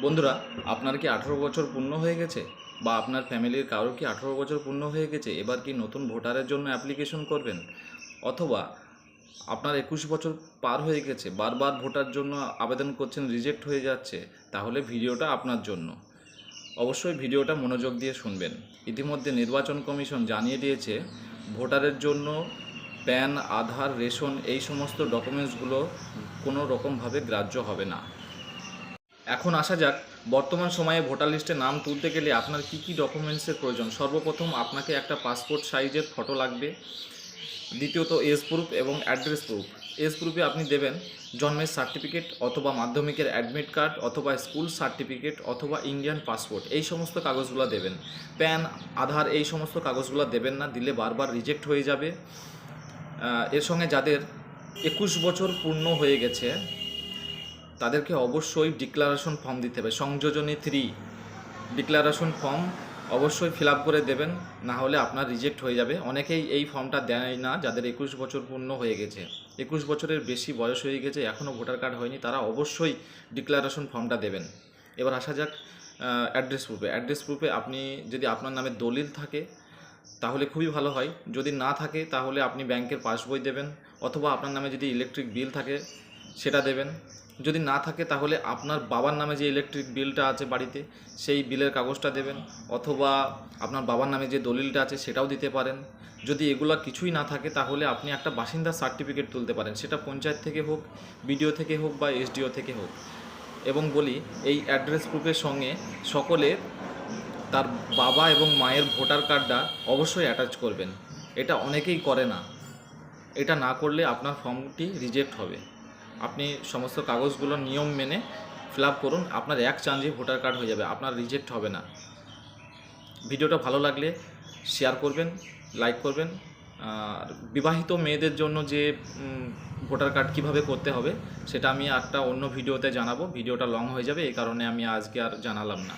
বন্ধুরা, আপনার কি 18 বছর পূর্ণ হয়ে গেছে বা আপনার ফ্যামিলির কারোর কি 18 বছর পূর্ণ হয়ে গেছে? এবার কি নতুন ভোটারের জন্য অ্যাপ্লিকেশন করবেন? অথবা আপনার 21 বছর পার হয়ে গেছে, বারবার ভোটার জন্য আবেদন করছেন, রিজেক্ট হয়ে যাচ্ছে, তাহলে ভিডিওটা আপনার জন্য। অবশ্যই ভিডিওটা মনোযোগ দিয়ে শুনবেন। ইতিমধ্যে নির্বাচন কমিশন জানিয়ে দিয়েছে ভোটারের জন্য প্যান, আধার, রেশন এই সমস্ত ডকুমেন্টসগুলো কোনো রকমভাবে গ্রাহ্য হবে না। এখন আসা যাক, বর্তমান সময়ে ভোটার লিস্টে নাম তুলতে গেলে আপনার কি কি ডকুমেন্টসের প্রয়োজন। সর্বপ্রথম আপনাকে একটা পাসপোর্ট সাইজের ফটো লাগবে। দ্বিতীয়ত এজ প্রুফ এবং অ্যাড্রেস প্রুফ। এজ প্রুফে আপনি দেবেন জন্মের সার্টিফিকেট অথবা মাধ্যমিকের অ্যাডমিট কার্ড অথবা স্কুল সার্টিফিকেট অথবা ইন্ডিয়ান পাসপোর্ট, এই সমস্ত কাগজগুলো দেবেন। প্যান, আধার এই সমস্ত কাগজগুলো দেবেন না, দিলে বারবার রিজেক্ট হয়ে যাবে। এর সঙ্গে যাদের 21 বছর পূর্ণ হয়ে গেছে তাদেরকে অবশ্যই ডিক্লারেশন ফর্ম দিতে হবে। সংযোজনী 3 ডিক্লারেশন ফর্ম অবশ্যই ফিল আপ করে দেবেন, না হলে আপনার রিজেক্ট হয়ে যাবে। অনেকেই এই ফর্মটা দেয় না যাদের 21 বছর পূর্ণ হয়ে গেছে। 21 বছরের বেশি বয়স হয়ে গেছে, এখনও ভোটার কার্ড হয়নি, তারা অবশ্যই ডিক্লারেশন ফর্মটা দেবেন। এবার আসা যাক অ্যাড্রেস প্রুফে। অ্যাড্রেস প্রুফে আপনি যদি আপনার নামে দলিল থাকে তাহলে খুবই ভালো হয়। যদি না থাকে তাহলে আপনি ব্যাংকের পাসবই দেবেন, অথবা আপনার নামে যদি ইলেকট্রিক বিল থাকে সেটা দেবেন। যদি না থাকে তাহলে আপনার বাবার নামে যে ইলেকট্রিক বিলটা আছে বাড়িতে, সেই বিলের কাগজটা দেবেন, অথবা আপনার বাবার নামে যে দলিলটা আছে সেটাও দিতে পারেন। যদি এগুলো কিছুই না থাকে তাহলে আপনি একটা বাসিন্দার সার্টিফিকেট তুলতে পারেন, সেটা পঞ্চায়েত থেকে হোক, বিডিও থেকে হোক বা এসডিও থেকে হোক। এবং বলি, এই অ্যাড্রেস প্রুফের সঙ্গে সকলের তার বাবা এবং মায়ের ভোটার কার্ডটা অবশ্যই অ্যাটাচ করবেন। এটা অনেকেই করে না, এটা না করলে আপনার ফর্মটি রিজেক্ট হবে। আপনি সমস্ত কাগজগুলো নিয়ম মেনে ফিল আপ করুন, আপনার এক চান্সে ভোটার কার্ড হয়ে যাবে, আপনার রিজেক্ট হবে না। ভিডিওটা ভালো লাগলে শেয়ার করবেন, লাইক করবেন। আর বিবাহিত মেয়েদের জন্য যে ভোটার কার্ড কীভাবে করতে হবে সেটা আমি একটা অন্য ভিডিওতে জানাবো। ভিডিওটা লং হয়ে যাবে, এই কারণে আমি আজকে আর জানালাম না।